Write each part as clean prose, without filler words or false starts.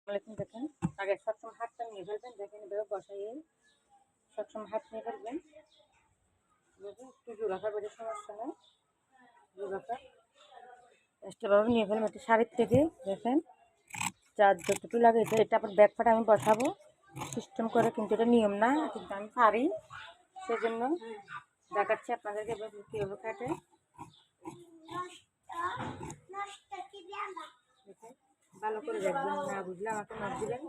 দেখেন আগে সবসময় হাতটা নিয়ে ফেলবেন, দেখেন এভাবে বসাইয়ে সবসময় হাত নিয়ে ফেলবেন, একটু জোড়াফা বেড়ে সমস্যা নেই, জোড়াফা এক্সট্রাভাবে নিয়ে ফেলবেন একটু শাড়ির থেকে। দেখেন যার যতটুকু লাগে এটা আবার ব্যাক পাটা আমি বসাবো সিস্টেম করে, কিন্তু এটা নিয়ম না, কিন্তু আমি পারি সেজন্য দেখাচ্ছি আপনাদেরকে কীভাবে কাটে। ভালো করে দেখবেন, না বুঝলে আমাকে নখ দিবেন,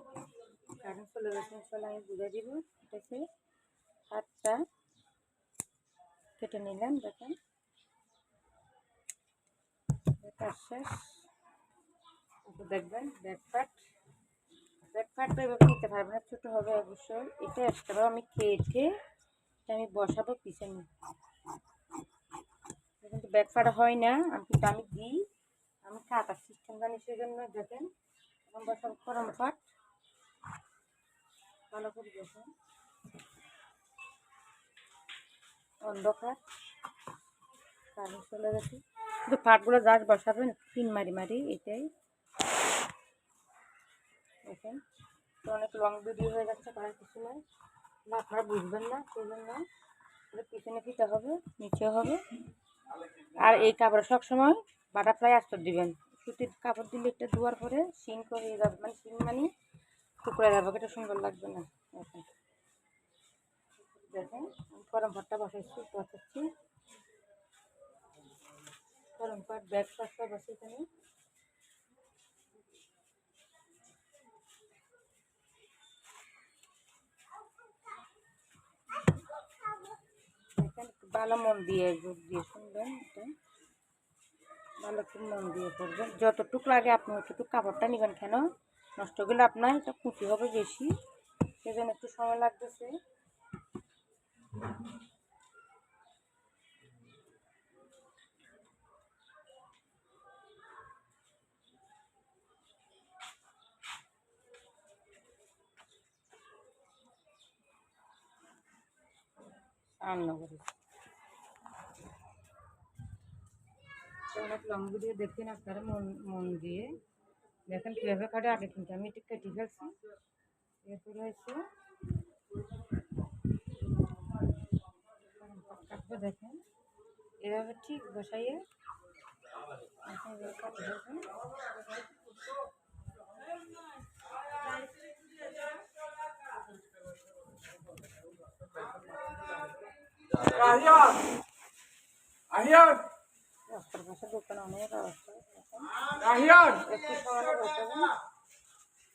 কারণ চলে গেছে আমি বুঝে দিব। এটাকে হাতটা কেটে নিলাম, দেখেন কাজ শেষ। দেখবেন ব্যাকপার্টটা এভাবে নিতে পারবেন না, ছোটো হবে অবশ্যই। এটা একটা আমি কেটে আমি বসাবো পিছনে, কিন্তু ব্যাকপার্ট হয় না, কিন্তু আমি দিই, আমি কাটার সিস্টেম জানি সেজন্য। দেখেন এখন বসাবো ফরম পাট, ভালো করে দেখেন অন্ধকার কারেন্ট চলে গেছে, শুধু পাটগুলো জাস্ট বসাবেন পিন মারি মারি, এটাই। দেখেন তো অনেক লং ভিডিও হয়ে যাচ্ছে, করার কিছু নয়, আপনারা বুঝবেন না সেই জন্য। পিছনে ফিতে হবে, নিচে হবে। আর এই কাপড় সবসময় বাটারফ্লাই আস্তর দিবেন, সুতির কাপড় দিলে এটা ধোয়ার পরে সিন করে যাবে, মানে সিন মানে টুকরা যাবে, এটা সুন্দর লাগবে না। দেখেন গরম পাটটা বসাচ্ছি গরম পাট ব্যাগ পাটটা বসে এখানে। দেখেন ভালো মন দিয়ে যোগ দিয়ে শুনবেন, এটা ভালো একটু মন দিয়ে করবেন, যতটুক লাগে আপনি অতটুকু কাপড়টা নেবেন, কেন নষ্ট গেলে আপনার এটা কুচি হবে বেশি, সেজন্য একটু সময় লাগতেছে। অনেক লং ভিডিও দেখেন আপনারা মন দিয়ে দেখেন কীভাবে কাটে। আগে কিন্তু আমি একটু কেটে ফেলছি, এরপরে হচ্ছে কাটবো। দেখেন এভাবে ঠিক বসাইয়ে কাটে ফেলবেন। রাস্তার পাশে দোকান অনেক রাস্তা, একটু সমানে বসাবেন।